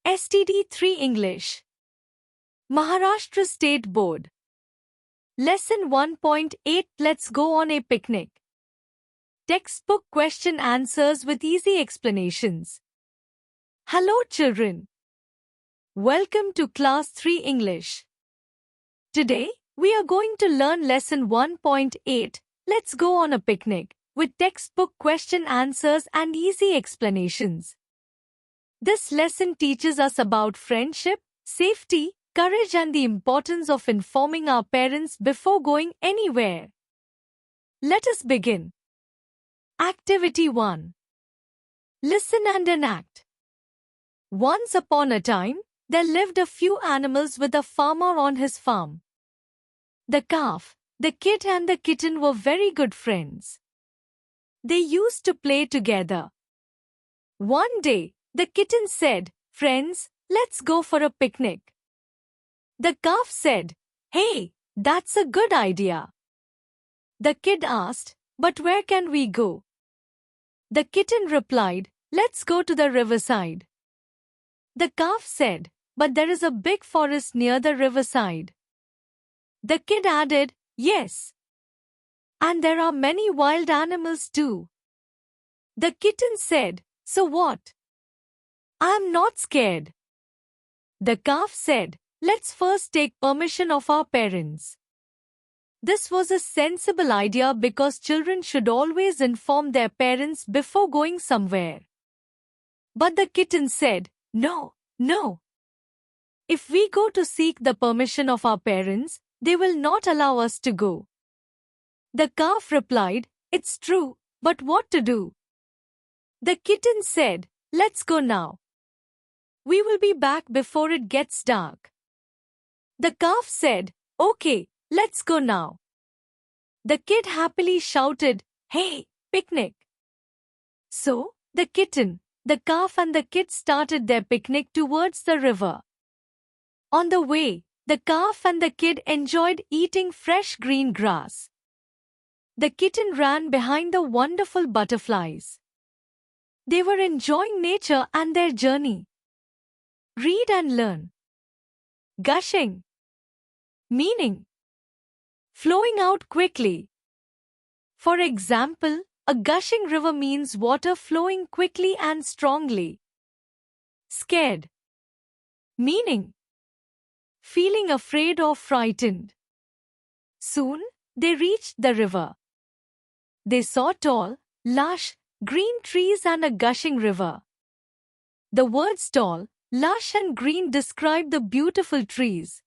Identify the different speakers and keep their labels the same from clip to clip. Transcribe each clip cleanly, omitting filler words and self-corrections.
Speaker 1: STD3 English. Maharashtra State Board. Lesson 1.8 Let's go on a picnic. Textbook question answers with easy explanations. Hello children. Welcome to Class 3 English. Today, we are going to learn Lesson 1.8 Let's go on a picnic with textbook question answers and easy explanations. This lesson teaches us about friendship, safety, courage and the importance of informing our parents before going anywhere. Let us begin. Activity 1. Listen and enact. Once upon a time, there lived a few animals with a farmer on his farm. The calf, the kid and the kitten were very good friends. They used to play together. One day, the kitten said, "Friends, let's go for a picnic." The calf said, "Hey, that's a good idea." The kid asked, "But where can we go?" The kitten replied, "Let's go to the riverside." The calf said, "But there is a big forest near the riverside." The kid added, "Yes. And there are many wild animals too." The kitten said, "So what? I'm not scared." The calf said, "Let's first take permission of our parents." This was a sensible idea because children should always inform their parents before going somewhere. But the kitten said, "No, no. If we go to seek the permission of our parents, they will not allow us to go." The calf replied, "It's true, but what to do?" The kitten said, "Let's go now. We will be back before it gets dark." The calf said, "Okay, let's go now." The kid happily shouted, "Hey, picnic!" So, the kitten, the calf and the kid started their picnic towards the river. On the way, the calf and the kid enjoyed eating fresh green grass. The kitten ran behind the wonderful butterflies. They were enjoying nature and their journey. Read and learn. Gushing. Meaning: flowing out quickly. For example, a gushing river means water flowing quickly and strongly. Scared. Meaning: feeling afraid or frightened. Soon, they reached the river. They saw tall, lush, green trees and a gushing river. The words tall, lush and green describe the beautiful trees.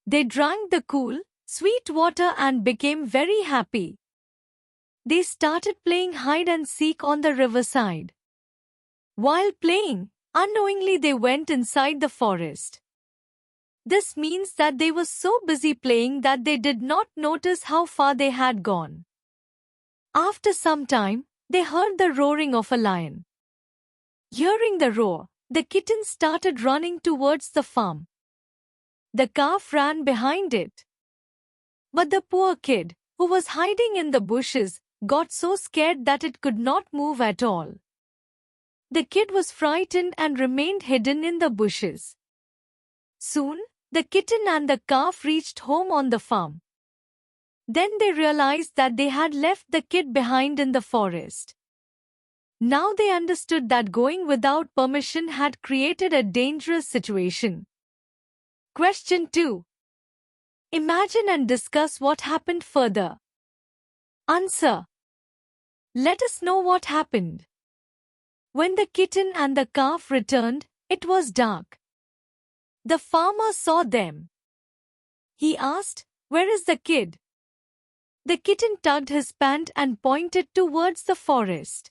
Speaker 1: They drank the cool, sweet water and became very happy. They started playing hide and seek on the riverside. While playing, unknowingly they went inside the forest. This means that they were so busy playing that they did not notice how far they had gone. After some time, they heard the roaring of a lion. Hearing the roar, the kitten started running towards the farm. The calf ran behind it. But the poor kid, who was hiding in the bushes, got so scared that it could not move at all. The kid was frightened and remained hidden in the bushes. Soon, the kitten and the calf reached home on the farm. Then they realized that they had left the kid behind in the forest. Now they understood that going without permission had created a dangerous situation. Question 2. Imagine and discuss what happened further. Answer. Let us know what happened. When the kitten and the calf returned, it was dark. The farmer saw them. He asked, "Where is the kid?" The kitten tugged his pant and pointed towards the forest.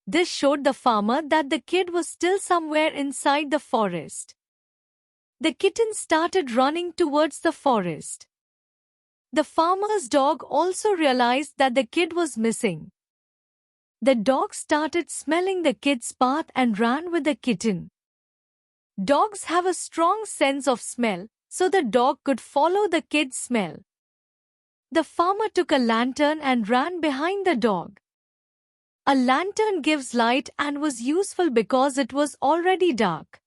Speaker 1: This showed the farmer that the kid was still somewhere inside the forest. The kitten started running towards the forest. The farmer's dog also realized that the kid was missing. The dog started smelling the kid's path and ran with the kitten. Dogs have a strong sense of smell, so the dog could follow the kid's smell. The farmer took a lantern and ran behind the dog. A lantern gives light and was useful because it was already dark.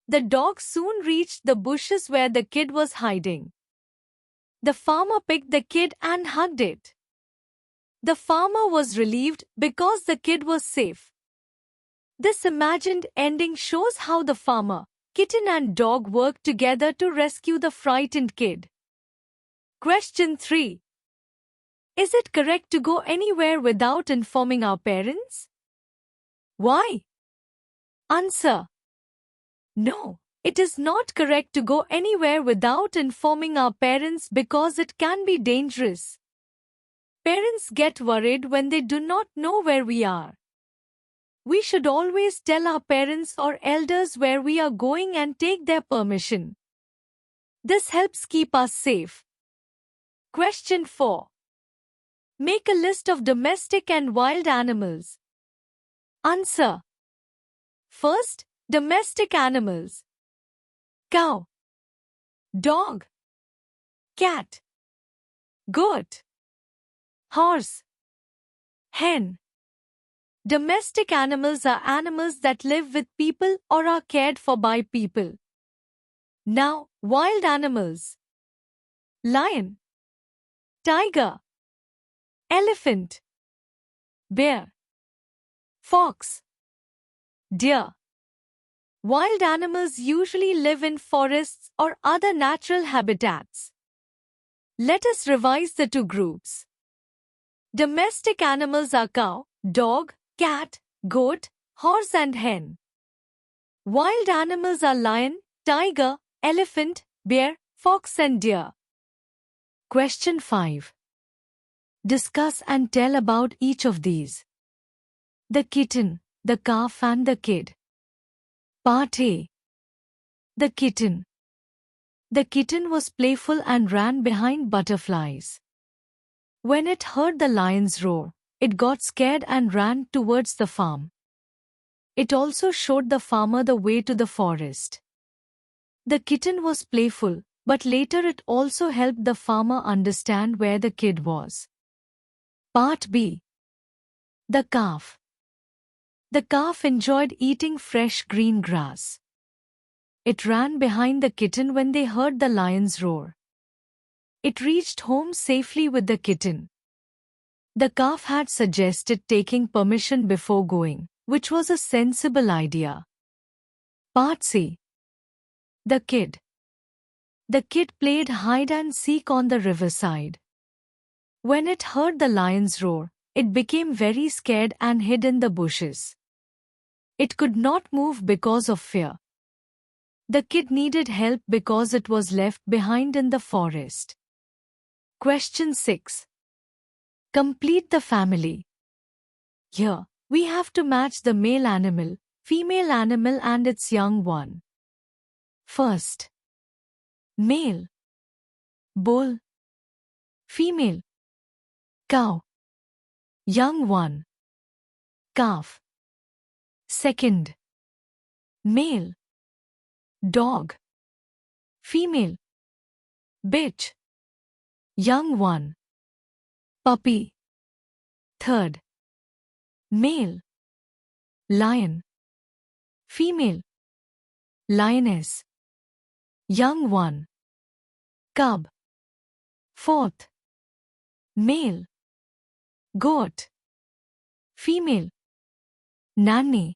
Speaker 1: The dog soon reached the bushes where the kid was hiding. The farmer picked the kid and hugged it. The farmer was relieved because the kid was safe. This imagined ending shows how the farmer, kitten and dog worked together to rescue the frightened kid. Question 3. Is it correct to go anywhere without informing our parents? Why? Answer. No, it is not correct to go anywhere without informing our parents because it can be dangerous. Parents get worried when they do not know where we are. We should always tell our parents or elders where we are going and take their permission. This helps keep us safe. Question 4. Make a list of domestic and wild animals. Answer. First, domestic animals. Cow, dog, cat, goat, horse, hen. Domestic animals are animals that live with people or are cared for by people. Now, wild animals. Lion, tiger, elephant, bear, fox, deer. Wild animals usually live in forests or other natural habitats. Let us revise the two groups. Domestic animals are cow, dog, cat, goat, horse and hen. Wild animals are lion, tiger, elephant, bear, fox and deer. Question 5. Discuss and tell about each of these. The kitten, the calf and the kid. Part A. The kitten. The kitten was playful and ran behind butterflies. When it heard the lion's roar, it got scared and ran towards the farm. It also showed the farmer the way to the forest. The kitten was playful, but later it also helped the farmer understand where the kid was. Part B. The calf. The calf enjoyed eating fresh green grass. It ran behind the kitten when they heard the lion's roar. It reached home safely with the kitten. The calf had suggested taking permission before going, which was a sensible idea. Part C. The kid. The kid played hide and seek on the riverside. When it heard the lion's roar, it became very scared and hid in the bushes. It could not move because of fear. The kid needed help because it was left behind in the forest. Question 6. Complete the family. Here, we have to match the male animal, female animal and its young one. First. Male. Bull. Female. Cow. Young one. Calf. Second. Male. Dog. Female. Bitch. Young one. Puppy. Third. Male. Lion. Female. Lioness. Young one. Cub. Fourth. Male. Goat. Female. Nanny.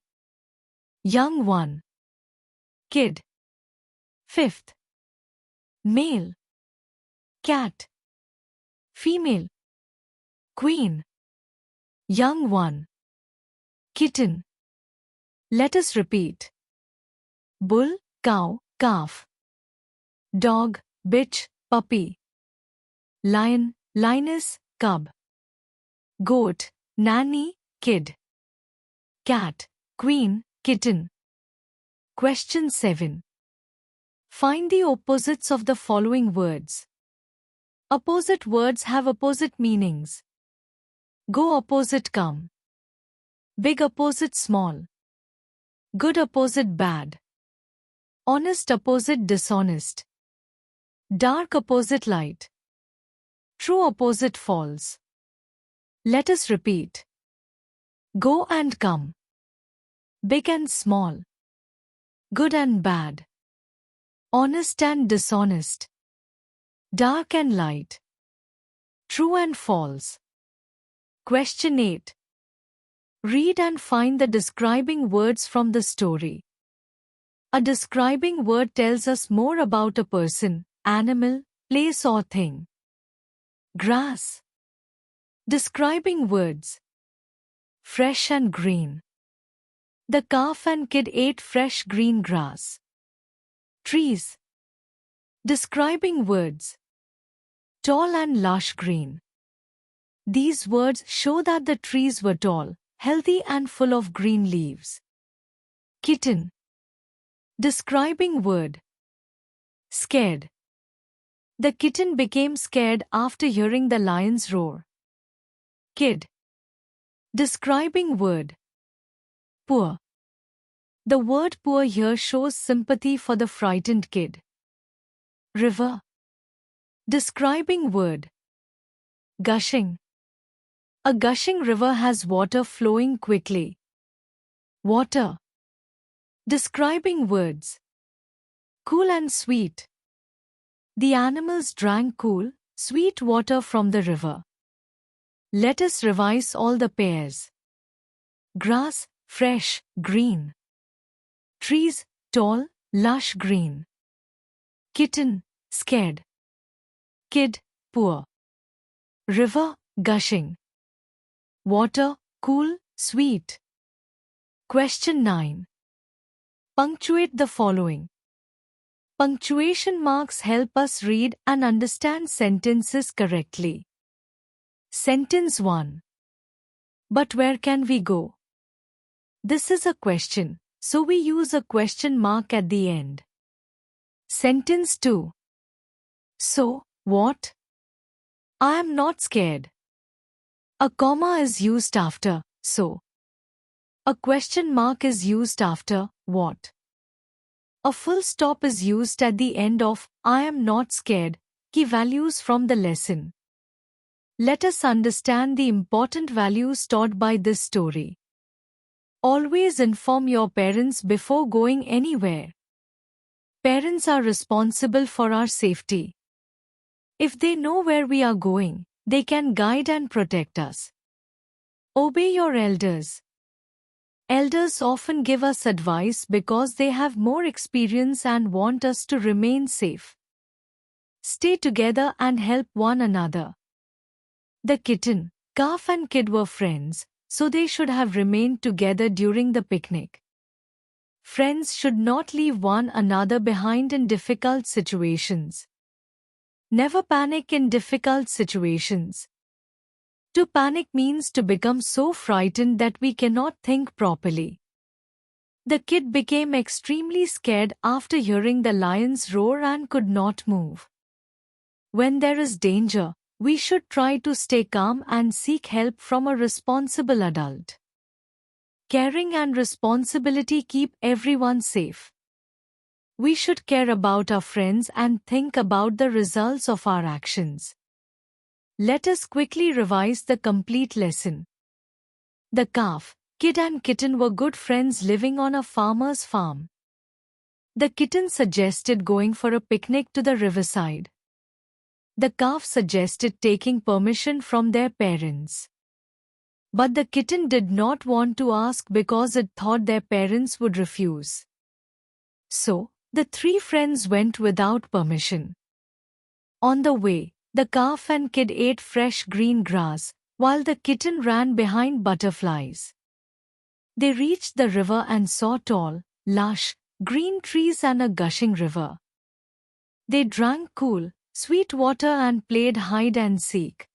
Speaker 1: Young one. Kid. Fifth. Male. Cat. Female. Queen. Young one. Kitten. Let us repeat. Bull, cow, calf. Dog, bitch, puppy. Lion, lioness, cub. Goat, nanny, kid. Cat, queen, kitten. Question 7. Find the opposites of the following words. Opposite words have opposite meanings. Go opposite come. Big opposite small. Good opposite bad. Honest opposite dishonest. Dark opposite light. True opposite false. Let us repeat. Go and come. Big and small. good and bad, honest and dishonest, dark and light, true and false. Question 8. Read and find the describing words from the story. A describing word tells us more about a person, animal, place or thing. Grass. Describing words. Fresh and green. The calf and kid ate fresh green grass. Trees. Describing words. Tall and lush green. These words show that the trees were tall, healthy and full of green leaves. Kitten. Describing word. Scared. The kitten became scared after hearing the lion's roar. Kid. Describing word. Poor. The word poor here shows sympathy for the frightened kid. River. Describing word. Gushing. A gushing river has water flowing quickly. Water. Describing words. Cool and sweet. The animals drank cool, sweet water from the river. Let us revise all the pairs. Grass, fresh, green. Trees, tall, lush green. Kitten, scared. Kid, poor. River, gushing. Water, cool, sweet. Question 9. Punctuate the following. Punctuation marks help us read and understand sentences correctly. Sentence 1. But where can we go? This is a question, so we use a question mark at the end. Sentence 2. So, what? I am not scared. A comma is used after so. A question mark is used after what. A full stop is used at the end of I am not scared. Key values from the lesson. Let us understand the important values taught by this story. Always inform your parents before going anywhere. Parents are responsible for our safety. If they know where we are going, they can guide and protect us. Obey your elders. Elders often give us advice because they have more experience and want us to remain safe. Stay together and help one another. The kitten, calf and kid were friends, so they should have remained together during the picnic. Friends should not leave one another behind in difficult situations. Never panic in difficult situations. To panic means to become so frightened that we cannot think properly. The kid became extremely scared after hearing the lion's roar and could not move. When there is danger, we should try to stay calm and seek help from a responsible adult. Caring and responsibility keep everyone safe. We should care about our friends and think about the results of our actions. Let us quickly revise the complete lesson. The calf, kid and kitten were good friends living on a farmer's farm. The kitten suggested going for a picnic to the riverside. The calf suggested taking permission from their parents. But the kitten did not want to ask because it thought their parents would refuse. So, the three friends went without permission. On the way, the calf and kid ate fresh green grass, while the kitten ran behind butterflies. They reached the river and saw tall, lush, green trees and a gushing river. They drank cool, sweet water and played hide and seek.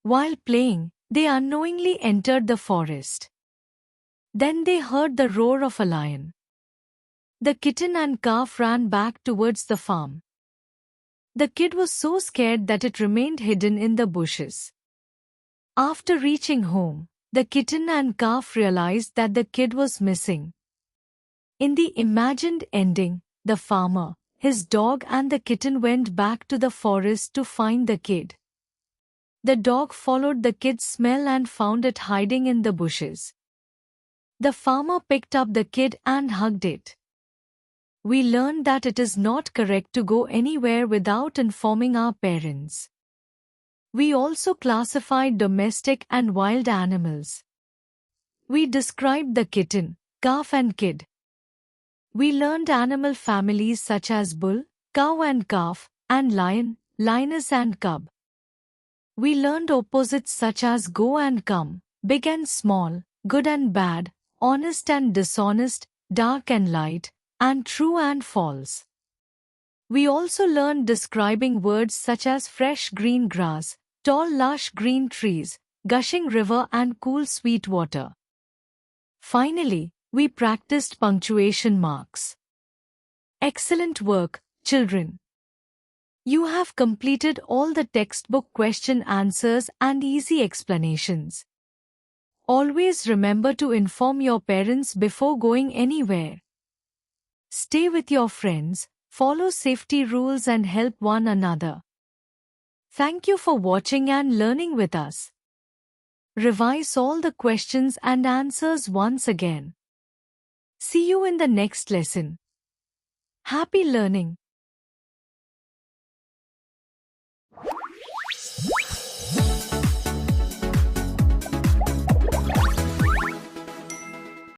Speaker 1: While playing, they unknowingly entered the forest. Then they heard the roar of a lion. The kitten and calf ran back towards the farm. The kid was so scared that it remained hidden in the bushes. After reaching home, the kitten and calf realized that the kid was missing. In the imagined ending, the farmer, his dog and the kitten went back to the forest to find the kid. The dog followed the kid's smell and found it hiding in the bushes. The farmer picked up the kid and hugged it. We learned that it is not correct to go anywhere without informing our parents. We also classified domestic and wild animals. We described the kitten, calf and kid. We learned animal families such as bull, cow and calf, and lion, lioness and cub. We learned opposites such as go and come, big and small, good and bad, honest and dishonest, dark and light, and true and false. We also learned describing words such as fresh green grass, tall lush green trees, gushing river and cool sweet water. Finally, we practiced punctuation marks. Excellent work, children. You have completed all the textbook question answers and easy explanations. Always remember to inform your parents before going anywhere. Stay with your friends, follow safety rules and help one another. Thank you for watching and learning with us. Revise all the questions and answers once again. See you in the next lesson. Happy learning!